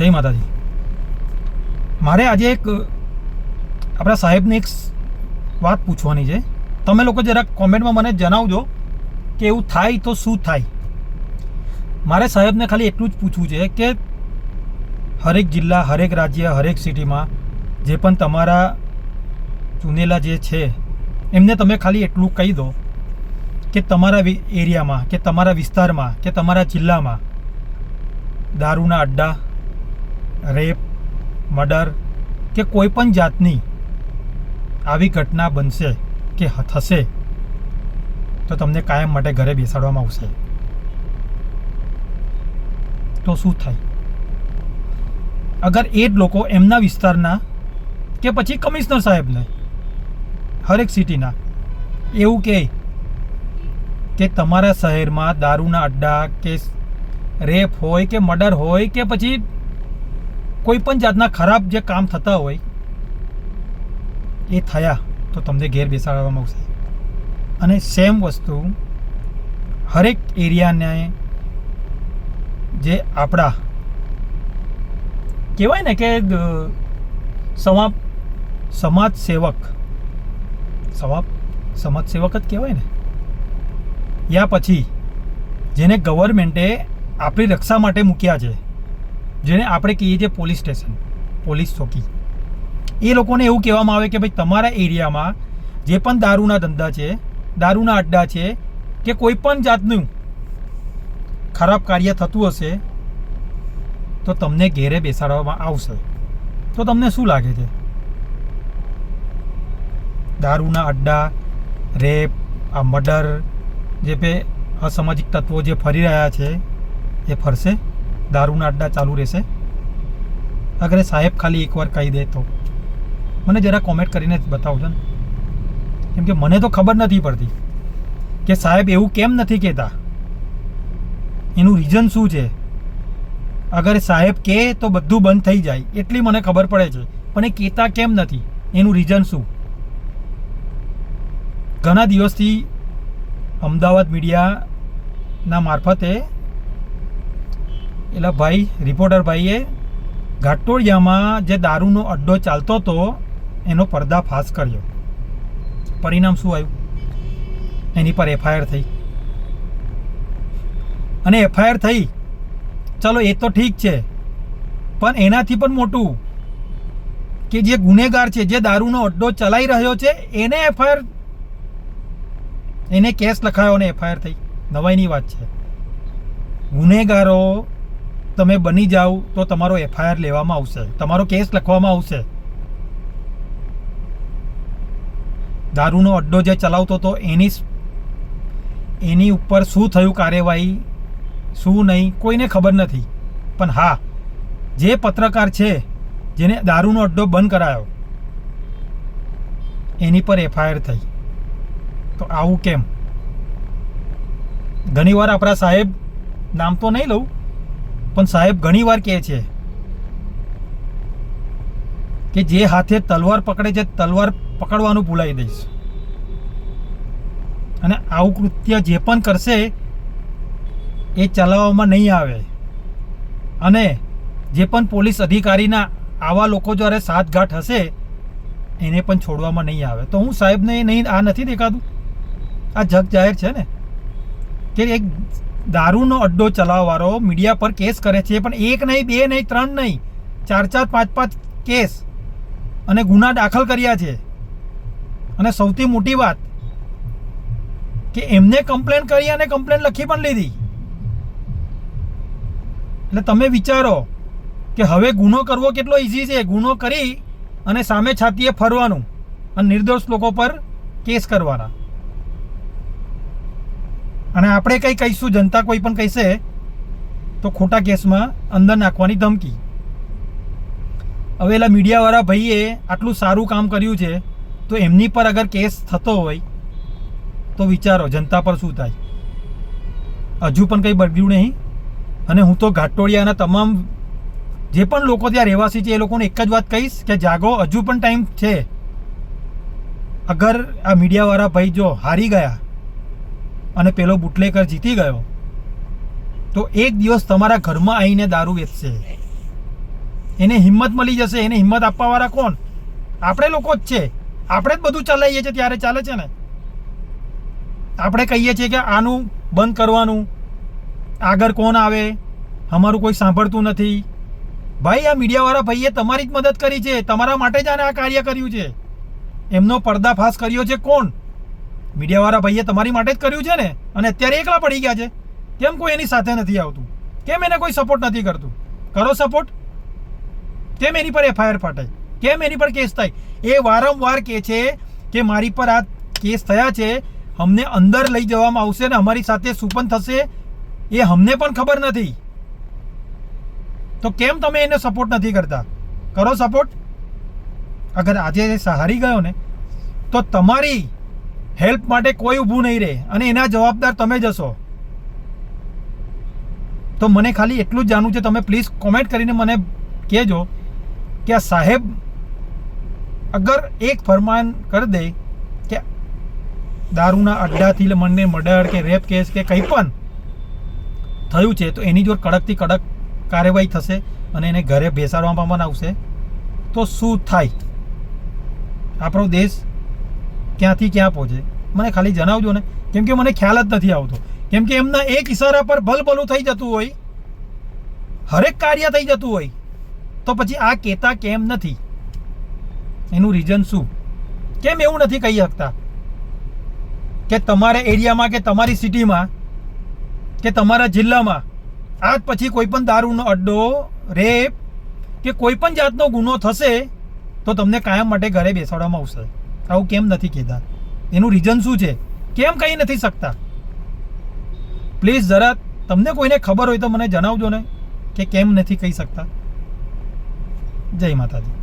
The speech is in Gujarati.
જય માતાજી. મારે આજે એક આપણા સાહેબને એક વાત પૂછવાની છે. તમે લોકો જરાક કોમેન્ટમાં મને જણાવજો કે એવું થાય તો શું થાય. મારે સાહેબને ખાલી એટલું જ પૂછવું છે કે હરેક જિલ્લા, હરેક રાજ્ય, હરેક સિટીમાં જે પણ તમારા ચૂનેલા જે છે એમને તમે ખાલી એટલું કહી દો કે તમારા એરિયામાં કે તમારા વિસ્તારમાં કે તમારા જિલ્લામાં દારૂના અડ્ડા, રેપ, મર્ડર કે કોઈ પણ જાતની આવી ઘટના બનશે કે થશે તો તમને કાયમ માટે ઘરે બેસાડવામાં આવશે. તો શું થાય? અગર એ જ લોકો એમના વિસ્તારના કે પછી કમિશનર સાહેબને હરેક સિટીના એવું કહે કે તમારા શહેરમાં દારૂના અડ્ડા કે રેપ હોય કે મર્ડર હોય કે પછી કોઈ પણ જાતના ખરાબ જે કામ થતા હોય એ થયા તો તમને ઘેર બેસાડવામાં આવશે. અને સેમ વસ્તુ હરેક એરિયાને જે આપણા કહેવાય ને કે સમાજ સેવક જ કહેવાય ને, યા પછી જેને ગવર્મેન્ટે આપણી રક્ષા માટે મૂક્યા છે, જેને આપણે કહીએ છીએ પોલીસ સ્ટેશન, પોલીસ ચોકી, એ લોકોને એવું કહેવામાં આવે કે ભાઈ તમારા એરિયામાં જે પણ દારૂના ધંધા છે, દારૂના અડ્ડા છે કે કોઈ પણ જાતનું ખરાબ કાર્ય થતું હશે તો તમને ઘેરે બેસાડવામાં આવશે. તો તમને શું લાગે છે? દારૂના અડ્ડા, રેપ, આ મર્ડર જે પે અસામાજિક તત્વો જે ફરી રહ્યા છે એ ફરશે? દારૂના અડ્ડા ચાલુ રહેશે? અગર સાહેબ ખાલી એકવાર કહી દે તો મને જરા કોમેન્ટ કરીને જ બતાવજો ને, કેમ કે મને તો ખબર નથી પડતી કે સાહેબ એવું કેમ નથી કહેતા, એનું રીઝન શું છે. અગર સાહેબ કહે તો બધું બંધ થઈ જાય એટલી મને ખબર પડે છે, પણ એ કહેતા કેમ નથી, એનું રીઝન શું? ઘણા દિવસથી અમદાવાદ મીડિયાના મારફતે એટલે ભાઈ રિપોર્ટર ભાઈએ ઘાટોડિયામાં જે દારૂનો અડ્ડો ચાલતો હતો એનો પર્દાફાશ કર્યો. પરિણામ શું આવ્યું? એની પર એફઆઈઆર થઈ. અને એફઆઈઆર થઈ, ચલો એ તો ઠીક છે, પણ એનાથી પણ મોટું કે જે ગુનેગાર છે, જે દારૂનો અડ્ડો ચલાવી રહ્યો છે એને એફઆઈઆર, એને કેસ લખાયો અને એફઆઈઆર થઈ. નવાઈની વાત છે. ગુનેગારો તમે બની જાઓ તો તમારો એફઆઈઆર લેવામાં આવશે, તમારો કેસ લખવામાં આવશે. દારૂનો અડ્ડો જે ચલાવતો હતો એની ઉપર શું થયું કાર્યવાહી, શું નહીં, કોઈને ખબર નથી. પણ હા, જે પત્રકાર છે જેને દારૂનો અડ્ડો બંધ કરાયો એની પર એફઆઈઆર થઈ. તો આવું કેમ? ઘણીવાર આપણા સાહેબ, નામ તો નહીં લઉં, પણ સાહેબ ઘણીવાર કહે છે કે જે હાથે તલવાર પકડે છે તલવાર પકડવાનું ભૂલાવી દઈશ. અને આવું કૃત્ય જે પણ કરશે એ ચલાવવામાં નહીં આવે. અને જે પણ પોલીસ અધિકારીના આવા લોકો જ્યારે સાઠગાંઠ હશે એને પણ છોડવામાં નહીં આવે. તો હું સાહેબને નહીં, આ નથી દેખાતું, આ જગ જાહેર છે ને કે એક દારૂનો અડ્ડો ચલાવવાળો મીડિયા પર કેસ કરે છે, પણ એક નહીં, બે નહીં, ત્રણ નહીં, 4-4, 5-5 કેસ અને ગુના દાખલ કર્યા છે. અને સૌથી મોટી વાત કે એમને કમ્પ્લેન કરી અને કમ્પ્લેન લખી પણ લીધી. એટલે તમે વિચારો કે હવે ગુનો કરવો કેટલો ઈઝી છે. ગુનો કરી અને સામે છાતીએ ફરવાનું અને નિર્દોષ લોકો પર કેસ કરવાના. અને આપણે કંઈ કહીશું, જનતા કોઈ પણ કહેશે તો ખોટા કેસમાં અંદર નાખવાની ધમકી. હવે એલા મીડિયાવાળા ભાઈએ આટલું સારું કામ કર્યું છે તો એમની પર અગર કેસ થતો હોય તો વિચારો જનતા પર શું થાય. હજુ પણ કંઈ બગડ્યું નહીં. અને હું તો ઘાટોડિયાના તમામ જે પણ લોકો ત્યાં રહેવાસી છે એ લોકોને એક જ વાત કહીશ કે જાગો, હજુ પણ ટાઈમ છે. અગર આ મીડિયાવાળા ભાઈ જો હારી ગયા અને પેલો બુટલેકર જીતી ગયો તો એક દિવસ તમારા ઘરમાં આવીને દારૂ વેચશે. એને હિંમત મળી જશે. એને હિંમત આપવાવાળા કોણ? આપણે લોકો જ છે. આપણે જ બધું ચલાવીએ છીએ ત્યારે ચાલે છે ને. આપણે કહીએ છીએ કે આનું બંધ કરવાનું, આગળ કોણ આવે, અમારું કોઈ સાંભળતું નથી. ભાઈ આ મીડિયાવાળા ભાઈએ તમારી જ મદદ કરી છે, તમારા માટે જ આને આ કાર્ય કર્યું છે. એમનો પર્દાફાશ કર્યો છે કોણ? મીડિયાવાળા ભાઈએ તમારી માટે જ કર્યું છે ને. અને અત્યારે એકલા પડી ગયા છે. કેમ કોઈ એની સાથે નથી આવતું? કેમ એને કોઈ સપોર્ટ નથી કરતું? કરો સપોર્ટ. કેમ એની પર એફઆઈઆર ફાટે? કેમ એની પર કેસ થાય? એ વારંવાર કહે છે કે મારી પર આ કેસ થયા છે, અમને અંદર લઈ જવામાં આવશે ને અમારી સાથે શું પણ થશે એ અમને પણ ખબર નથી. તો કેમ તમે એને સપોર્ટ નથી કરતા? કરો સપોર્ટ. અગર આજે હારી ગયો ને તો તમારી હેલ્પ માટે કોઈ ઊભું નહીં રહે અને એના જવાબદાર તમે જશો. તો મને ખાલી એટલું જ જાણવું છે, તમે પ્લીઝ કોમેન્ટ કરીને મને કહેજો કે આ સાહેબ અગર એક ફરમાન કરી દે કે દારૂના અડ્ડાથી મને મર્ડર કે રેપ કેસ કે કંઈ પણ થયું છે તો એની જોડે કડકથી કડક કાર્યવાહી થશે અને એને ઘરે બેસાડવામાં પણ આવશે, તો શું થાય? આપણો દેશ ક્યાંથી ક્યાં પહોંચે મને ખાલી જણાવજો ને. કેમ કે મને ખ્યાલ જ નથી આવતો. કેમ કે એમના એક ઇશારા પર ભલભલું થઈ જતું હોય, હરેક કાર્ય થઈ જતું હોય, તો પછી આ કહેતા કેમ નથી? એનું રીઝન શું? કેમ એવું નથી કહી શકતા કે તમારા એરિયામાં કે તમારી સિટીમાં કે તમારા જિલ્લામાં આજ પછી કોઈ પણ દારૂનો અડ્ડો, રેપ કે કોઈ પણ જાતનો ગુનો થશે તો તમને કાયમ માટે ઘરે બેસાડવામાં આવશે? આવું કેમ નથી કહેતા? એનું રીઝન શું છે? કેમ કહી નથી શકતા? પ્લીઝ જરા તમને કોઈને ખબર હોય તો મને જણાવજો ને કે કેમ નથી કહી શકતા. જય માતાજી.